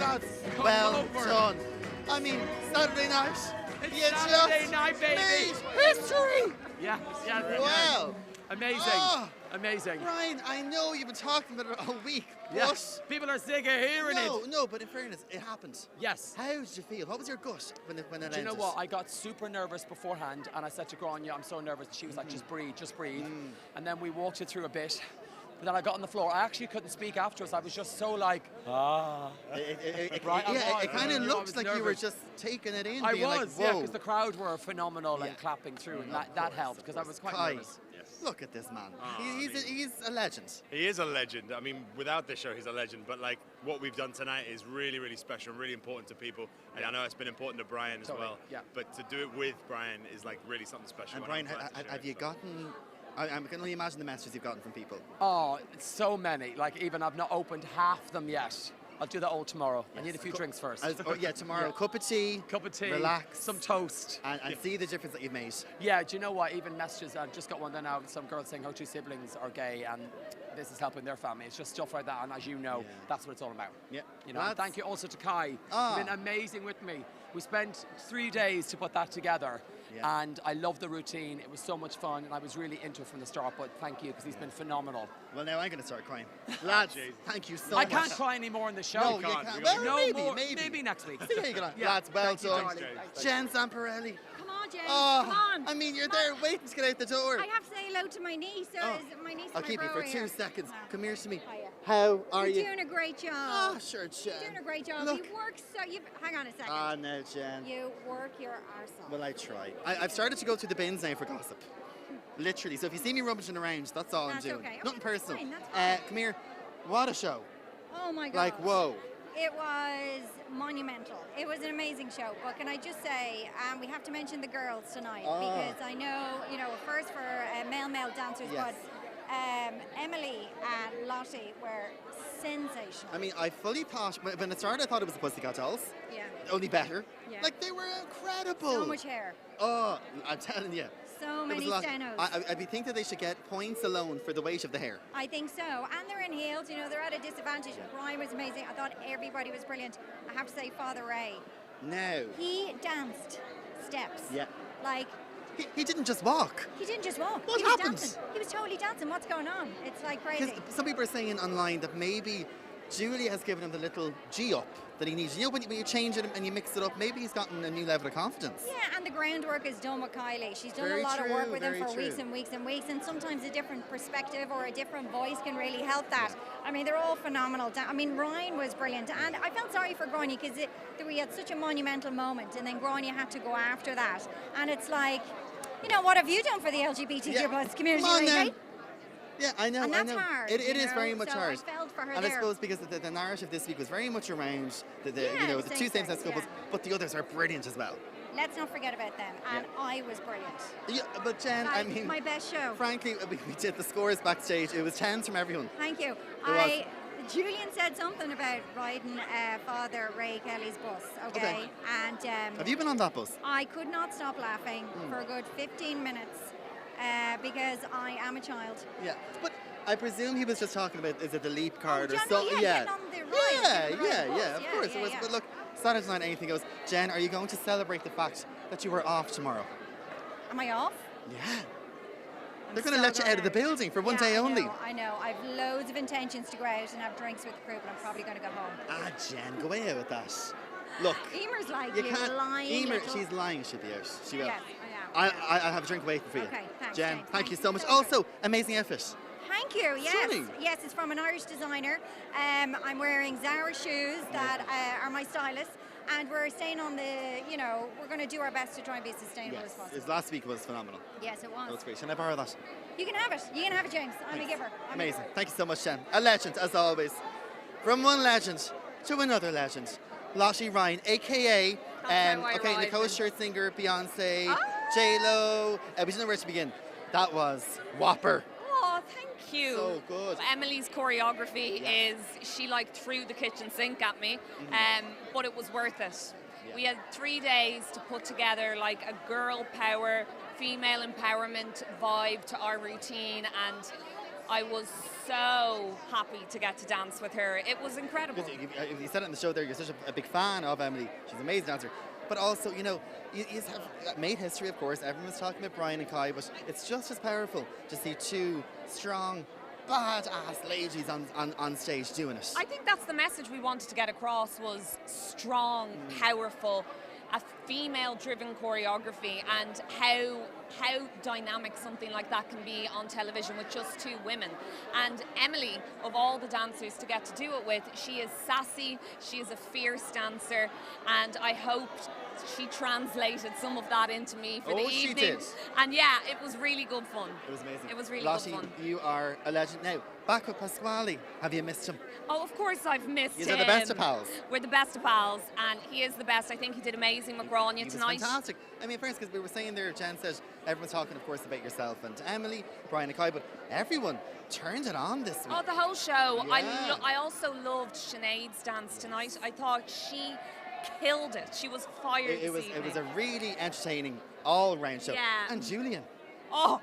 That's Come well over. done. I mean, Saturday night. It's you Saturday just night, baby. made history. Yeah. Wow. Amazing. Oh. Amazing. Brian, I know you've been talking about it all week, Yes. but People are sick of hearing it. no, but in fairness, it happened. Yes. How did you feel? What was your gut when it Do you ended? know what? I got super nervous beforehand, and I said to Grania, I'm so nervous. She was like, just breathe, just breathe. And then we walked it through a bit. But then I got on the floor. I actually couldn't speak afterwards. I was just so like, Right, It kind I of was looked like you were nervous. just taking it in. I being was, like, yeah, whoa. because the crowd were phenomenal Yeah. and clapping through, and Of that course, helped of because I course. was quite Kai, nervous. look at this man. I He's a legend. He is a legend. I mean, without this show, he's a legend. But like what we've done tonight is really, really special and really important to people. And I know it's been important to Brian as Totally, well. yeah. But to do it with Brian is like really something special. And I'm Brian, glad to share have it, you so. gotten? I can only imagine the messages you've gotten from people. Oh, it's so many. Like, even I've not opened half them yet. I'll do that all tomorrow. I need a few drinks first. Tomorrow, Yeah. cup of tea, Cup of tea, relax, some toast. and see the difference that you've made. Yeah, do you know what? Even messages, I've just got one there now, some girl saying her two siblings are gay and this is helping their family. It's just stuff like that, and as you know, that's what it's all about. Yeah. You know, and thank you also to Kai. Ah. He's been amazing with me. We spent 3 days to put that together, Yeah. and I love the routine. It was so much fun, and I was really into it from the start, but thank you, because he's been phenomenal. Well, now I'm going to start crying. Lads, Jesus. thank you so I much. can't cry anymore in the show. No, you can't. can't. You Well, No maybe, more, maybe. next week. See how you get on. Yeah. Lads, well Thank you, done. darling. Jen Zamparelli. Come on, James. Oh, Come on. I mean, you're Come there on. waiting to get out the door. I have to say hello to my niece. So Oh, is my niece. I'll my keep you bro for here. 2 seconds. No. Come here to me. Hiya. How are You're you? doing a great job. Oh, sure, Jen. You're doing a great job. Look. You work so. You hang on a second. Ah, no, Jen. You work your arse off. Well, I try. I've started to go through the bins now for gossip. Literally. So if you see me rummaging around, that's all That's I'm doing. okay. Nothing Okay, that's personal. fine, that's fine. Come here. What a show. Oh my God. Like, whoa. It was monumental. It was an amazing show. But can I just say, we have to mention the girls tonight Ah. because I know, first for male dancers, Yes. but Emily and Lottie were sensational. I mean, I fully thought, when it started, I thought it was the Pussycat Dolls. Yeah. Only better. Yeah. Like, they were incredible. So much hair. Oh, I'm telling you. So There was many a lot. stenos. I'd be thinking that they should get points alone for the weight of the hair. I think so. And they're in heels, they're at a disadvantage. Brian was amazing. I thought everybody was brilliant. I have to say, Father Ray, Now, he danced steps. yeah. Like, He didn't just walk. he didn't just walk. What he was happened? dancing. He was totally dancing. What's going on? It's like crazy. Because some people are saying online that maybe Julia has given him the little G up that he needs. When you change it and you mix it up, maybe he's gotten a new level of confidence. Yeah, and the groundwork is done with Kylie. She's done Very a lot of true, work with him very for weeks true. and weeks and weeks, and sometimes a different perspective or a different voice can really help that. I mean, they're all phenomenal. I mean, Ryan was brilliant, and I felt sorry for Grania because we had such a monumental moment, and then Grania had to go after that. And it's like, what have you done for the LGBTQ plus community Come on now. lately? Yeah, I know. And that's I know. hard, It you is know, very much so hard. I felt for her and there. I suppose because the narrative this week was very much around the Yeah, the the two same-sex, same-sex couples, yeah. but the others are brilliant as well. Let's not forget about them. And Yeah. I was brilliant. Yeah, but Jen, I Like, mean, my best show. frankly, we did the scores backstage. It was 10s from everyone. Thank you. was. Julian said something about riding Father Ray Kelly's bus, okay? And Have you been on that bus? I could not stop laughing for a good 15 minutes because I am a child. Yeah, but I presume he was just talking about, is it the leap card or generally, something? yeah, getting on the ride, getting the right bus. Of Yeah, course yeah, it was. yeah. But look, Saturday night, anything goes. Jen, are you going to celebrate the fact that you were off tomorrow? Am I off? Yeah. I'm They're going to so let you out of the glad. building for one Yeah, day only. I know. I've loads of intentions to go out and have drinks with the crew, but I'm probably going to go home. Ah, Jen, go away with that. Look, Emer's like, you you can't. lying Emer, little... she's lying. She'll be out. She will. Yes, I am. I'll have a drink waiting for you. Okay, thanks, Jen, James. thank you Thanks so much. so much. Also, amazing outfit. Thank you. Yes, Stunning. yes, it's from an Irish designer. I'm wearing Zara shoes that are my stylist, and we're staying on the. We're going to do our best to try and be as sustainable as Yes, possible. his last week was phenomenal. Yes, it was. That was great. Can I borrow that? You can have it. You can have it, James. I'm a giver. I'm a Amazing. giver. Thank you so much, Jen. A legend, as always. From one legend to another legend. Lottie Ryan, aka That's how I okay, ride, Nicole man. Scherzinger, Beyonce, Ah! J-Lo. We don't know where to begin. That was Whopper. Oh, thank you. So good. Emily's choreography Yes. is, she threw the kitchen sink at me, but it was worth it. Yeah. We had 3 days to put together a girl power, female empowerment vibe to our routine, and I was so happy to get to dance with her. It was incredible. Because you said it in the show there, you're such a big fan of Emily. She's an amazing dancer. But also, you know, you have made history, of course. Everyone's talking about Brian and Kai, but it's just as powerful to see two strong, badass ladies on stage doing it. I think that's the message we wanted to get across, was strong, powerful, a female-driven choreography, and how dynamic something like that can be on television with just two women. And Emily, of all the dancers to get to do it with, she is sassy, she is a fierce dancer, and I hoped she translated some of that into me for the evening. She did. And yeah, it was really good fun. It was amazing. It was really Lottie, good fun. you are a legend. Now, back with Pasquale, have you missed him? Oh, of course I've missed him. You're the best of pals. We're the best of pals, and he is the best. I think he did amazing with Grania He was tonight. fantastic. I mean, first, because we were saying there, Jen said, everyone's talking, of course, about yourself and Emily, Brian and Kai, but everyone turned it on this week. Oh, the whole show. Yeah. I also loved Sinead's dance tonight. I thought she killed it. She was fired It was this a evening. really entertaining all-round show. Yeah. And Julian. Oh,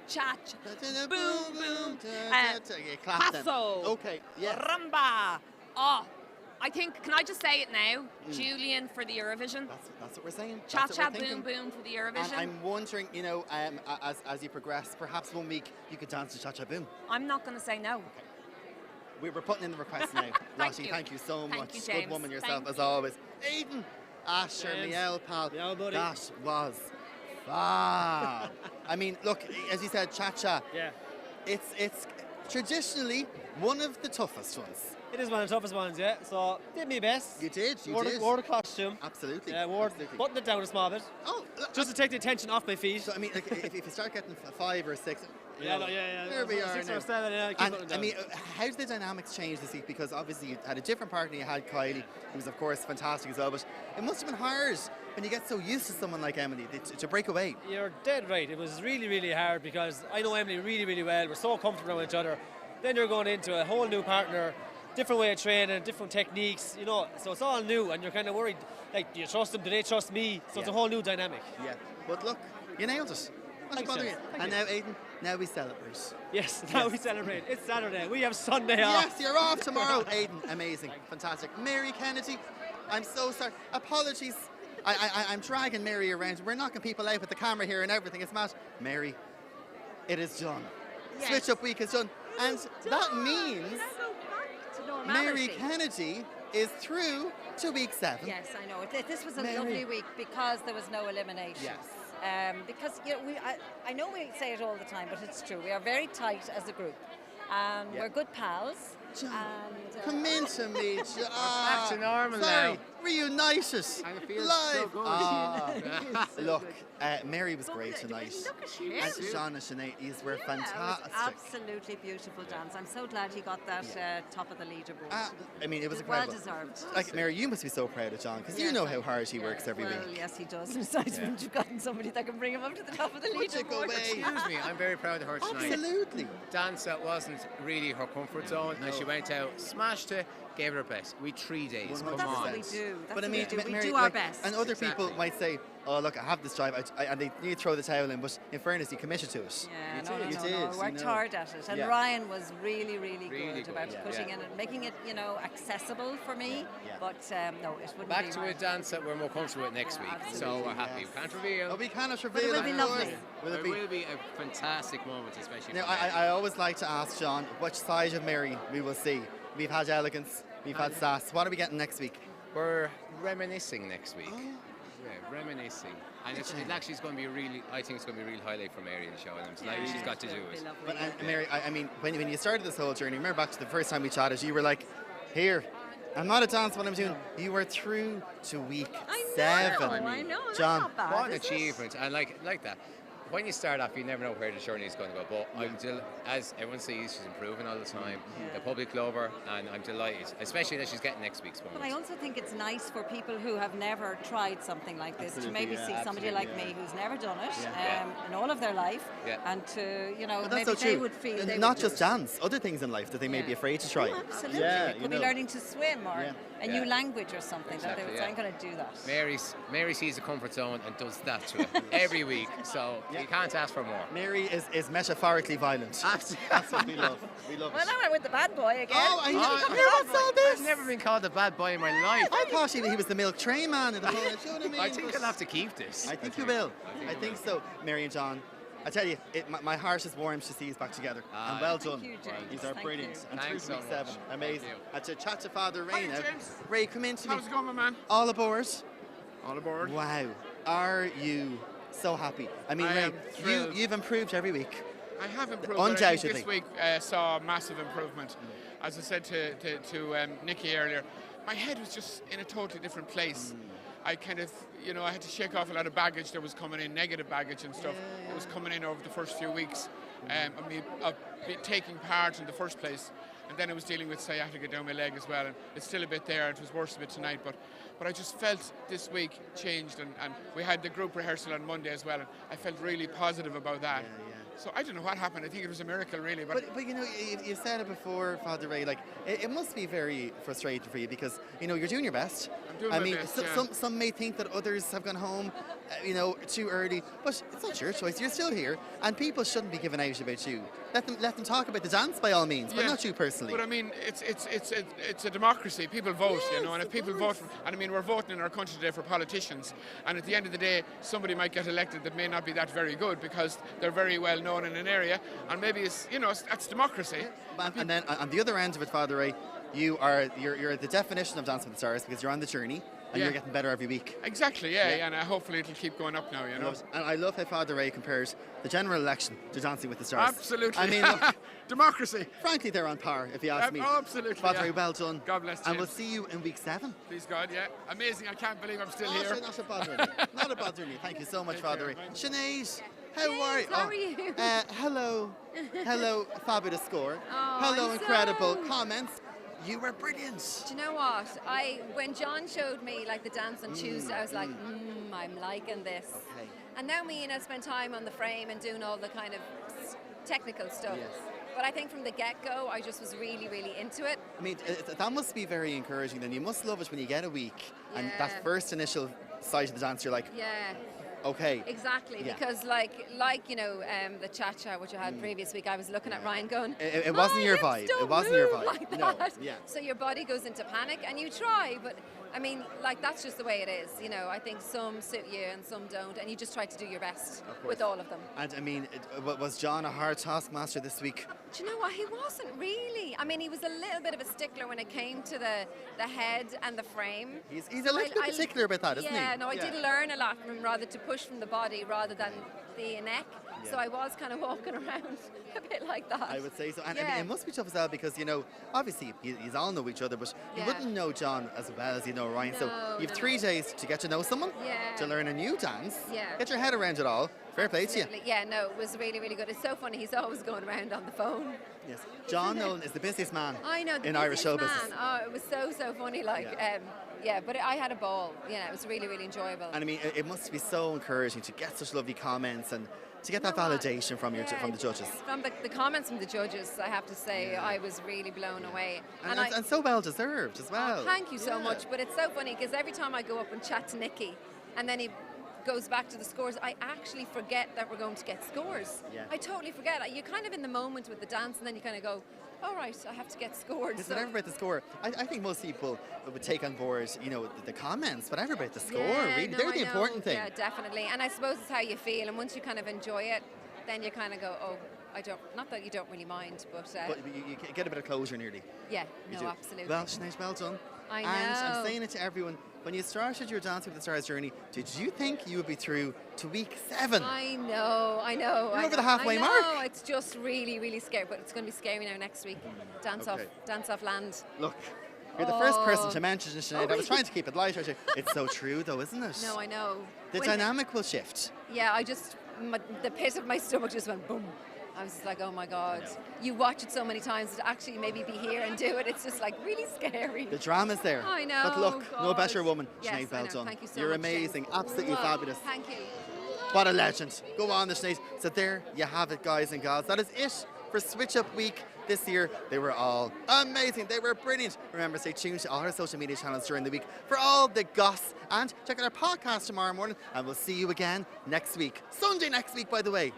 chat. Boom, boom. You clapped them. Paso. Okay, yeah. Rumba. Oh, I think, can I just say it now? Julian for the Eurovision. That's what we're saying. Cha That's cha what we're boom thinking. boom for the And Eurovision. I'm wondering, you know, as you progress, perhaps one week you could dance to Cha Cha Boom. I'm not going to say no. We were putting in the request now. Lottie, you. thank you so Thank much. you, Good James. woman yourself, Thank as you. always. Aidan, Asher, James. Miel, pal. Miel, buddy. That was fab. I mean, look, as you said, Cha Cha. Yeah. It's traditionally one of the toughest ones. It is one of the toughest ones, yeah. So, did my best. You did, you wore did. wore the costume. Absolutely. Yeah, absolutely. buttoned it down a small bit. Oh, Just to take the attention off my feet. so I mean, like, if you start getting 5 or 6, you Yeah, know, no, yeah. There we are 6 now. or 7, yeah. Keep And putting it I down. mean, how did the dynamics change this week? Because obviously you had a different partner. You had Kylie, who was of course fantastic as well. But it must have been hard when you get so used to someone like Emily to break away. You're dead right. It was really, really hard because I know Emily really, really well. We're so comfortable with each other. Then you're going into a whole new partner, different way of training, different techniques, you know. So it's all new, and you're kind of worried. Like, do you trust them? Do they trust me? So it's a Yeah. whole new dynamic. Yeah. But look, you nailed it. Not Thanks, bother you. James. Thank And you. now, Aidan, now we celebrate. Yes, now we celebrate. It's Saturday. We have Sunday off. Yes, you're off tomorrow, Aidan. Amazing, fantastic. Mary Kennedy, I'm so sorry. Apologies. I'm dragging Mary around. We're knocking people out with the camera here and everything. It's mad. Mary, it is done. Yes. Switch Up Week is done. And that means Mary Kennedy is through to week 7. Yes, I know. This was a Mary. lovely week because there was no elimination. Yes. Because you know, I know we say it all the time, but it's true. We are very tight as a group. Yeah. We're good pals. John, And, come into me, John. back to normal Sorry, now. reunited. And it feels live. so good. Look, Mary was great tonight. Look at him. And Sean and Sinead, these were Yeah, it was fantastic. absolutely beautiful dance. I'm so glad he got that top of the leaderboard. I mean, it was Well incredible. deserved. Like, Mary, you must be so proud of John because you Yes, know I- how hard he works every well, week. yes, he does. Besides, wouldn't have gotten somebody that can bring him up to the top of the Would you go leaderboard. away? Excuse me, I'm very proud of her tonight. Absolutely. Dance that wasn't really her comfort zone, and she went out, smashed it, gave it her best. We 3 days. Come That's on. what we do. That's But I what mean, we do. We Mary, do our like, best. And other people Exactly. might say, "Oh, look, I have this drive," and they need to throw the towel in. But in fairness, you committed to it. Yeah, you no, did. no, You no, did. no. you Worked know. hard at it, and Yeah. Ryan was really, really, Really good good, about yeah. putting Yeah. in and making it, you know, accessible for me. Yeah. But no, it wouldn't Back be to right. a dance that we're more comfortable with next Yeah, week. So absolutely. we're happy. Yes. We can't reveal. Oh, we cannot it reveal. will be of lovely. course. Will it It be? will be a fantastic moment, especially Now, for Mary. I always like to ask Sean which side of Mary we will see. We've had elegance, we've had sass. What are we getting next week? We're reminiscing next week. Oh. Yeah, reminiscing. And it actually is going to be a really, I think it's going to be a real highlight for Mary in the show, and I'm delighted she's got to do It'll be it. lovely, But yeah. Mary, I mean, when you started this whole journey, remember back to the first time we chatted, you were like, "Here, I'm not a dance. What I'm doing." You were through to week I 7. know, I know. That's John, not bad, What an is it? achievement. And like that. When you start off, you never know where the journey is going to go. But I'm as everyone sees, she's improving all the time. The public love her, and I'm delighted, especially that she's getting next week's But I moment. also think it's nice for people who have never tried something like this Absolutely, to maybe yeah, see somebody absolutely, like me who's never done it Yeah. in all of their life, Yeah. and to, you know, but that's maybe so they true. would feel And they not would just do it. dance, other things in life that they may be Yeah. afraid to try. Oh, absolutely. Yeah, it you could be know. learning to swim or Yeah. a new language or something that they Exactly, would say, yeah. I'm going to do that. Mary sees the comfort zone and does that to it every week. So Yeah. You can't ask for more. Mary is metaphorically violent. That's what we love. We love Well, it. now I'm with the bad boy again. Oh, I Oh, never saw this. I've never been called a bad boy in my life. I thought he was the milk tray man in the whole show. I think I'll have to keep this. I think you will. I think so. Mary and John, I tell you, my heart is warm to see us back together. And well done. you, James. These are Thank brilliant. you. And Thanks through so week much. 7. Amazing. Thank you. And to chat to Father Ray now. James. Ray, come in to me. How's it going, my man? All aboard. All aboard. Wow. Are you so happy? I mean, I Ray, am thrilled. you've improved every week. I have improved. But I think Undoubtedly. this week saw massive improvement. As I said to Nikki earlier, my head was just in a totally different place. I kind of, I had to shake off a lot of baggage that was coming in, negative baggage and stuff that was coming in over the first few weeks. Of me taking part in the first place. And then I was dealing with sciatica down my leg as well. And it's still a bit there. It was worse a bit tonight. But I just felt this week changed. And we had the group rehearsal on Monday as well. And I felt really positive about that. So I don't know what happened. I think it was a miracle, really. But You said it before, Father Ray. Like it must be very frustrating for you because you're doing your best. I'm doing I my mean, best, some may think that others have gone home, too early. But it's not your choice. You're still here, and people shouldn't be giving out about you. Let them talk about the dance by all means, but not you personally. But I mean, it's a democracy. People vote, and if people vote, and I mean, we're voting in our country today for politicians, and at the end of the day, somebody might get elected that may not be that very good because they're very well known in an area, and maybe that's democracy. And then on the other end of it, Father Ray, you're the definition of Dance with the Stars because you're on the journey and you're getting better every week. Exactly, yeah, and hopefully it'll keep going up now, And I love how Father Ray compares the general election to Dancing with the Stars. Absolutely. I mean, look, democracy. frankly, they're on par, if you ask me. Absolutely. Father Ray, well done. God bless And James. we'll see you in week 7. Please God, yeah. Amazing. I can't believe I'm still Oh, here. sure, not a bother me. Not a bother me. Thank you so much, Take Father care, Ray. man. Sinead, how are you? how are you? Hello. Hello, fabulous score. Oh, Hello, I'm incredible so- comments. You were brilliant. Do you know what? When John showed me like the dance on Tuesday, I was like, I'm liking this. Okay. And now me and I spent time on the frame and doing all the kind of technical stuff. Yes. But I think from the get-go, I just was really, really into it. I mean, that must be very encouraging then. You must love it when you get a week and Yeah. that first initial sight of the dance, you're like, Yeah, okay. exactly. Yeah. Because the cha-cha, which I had previous week, I was looking at Ryan going, It wasn't "My your hips vibe. don't It wasn't your move vibe. like No, that." yeah. So your body goes into panic and you try, but I mean, that's just the way it is. I think some suit you and some don't, and you just try to do your best with all of them. And I mean, was John a hard taskmaster this week? Do you know what? He wasn't really. I mean, he was a little bit of a stickler when it came to the head and the frame. He's a little bit particular about that, isn't he? Yeah, no, I did learn a lot from him, rather to push from the body rather than the neck. So I was kind of walking around a bit like that. I would say so. And I Yeah. mean, it must be tough as well because, obviously you all know each other, but you Yeah. wouldn't know John as well as you know Ryan. So No, you've no, 3 days to get to know someone, Yeah. to learn a new dance, Yeah. get your head around it all. Fair play to you. Absolutely. Yeah, no, it was really, really good. It's so funny. He's always going around on the phone. Yes. John Nolan is the busiest man I know. The in Irish show businessman. business. Oh, it was so funny. But I had a ball. It was really, really enjoyable. And I mean, it must be so encouraging to get such lovely comments and to get that You know what? validation from the judges. From the comments from the judges, I have to say, I was really blown away. And so well deserved as well. Oh, thank you so Yeah. much. But it's so funny because every time I go up and chat to Nicky, and then he goes back to the scores, I actually forget that we're going to get scores. Yeah. I totally forget. You're kind of in the moment with the dance, and then you kind of go, all right, I have to get scored. It's never about the score. I think most people would take on board, the comments, but never about the score, really. no, They're I the know. important thing. Yeah, definitely. And I suppose it's how you feel. And once you kind of enjoy it, then you kind of go, oh, not that you don't really mind, but You get a bit of closure nearly. yeah, You no, do. absolutely. Well, Sinead, well done. I And I'm know. saying it to everyone, when you started your Dancing with the Stars journey, did you think you would be through to week 7? I know. You're I over the know. halfway I mark. know. It's just really, really scary, but it's going to be scary now next week. Dance Okay. off land. Look, you're the first person Oh. to mention it, Sinead. I was trying to keep it light. It's so true, though, isn't it? No, I know. The When- dynamic will shift. Yeah, the pit of my stomach just went boom. I was just like, oh my God. You watch it so many times to actually maybe be here and do it. It's just like really scary. The drama's there. I know. But look, no God. better woman. Yes, Sinead, I well know. done. Thank you so You're much, James. amazing. Absolutely Mwah. fabulous. Thank you. What a legend. Go on, the Sinead. So there you have it, guys and gals. That is it for Switch Up Week. this year, they were all amazing. They were brilliant. Remember, stay tuned to all our social media channels during the week for all the goss. And check out our podcast tomorrow morning. And we'll see you again next week. Sunday next week, by the way.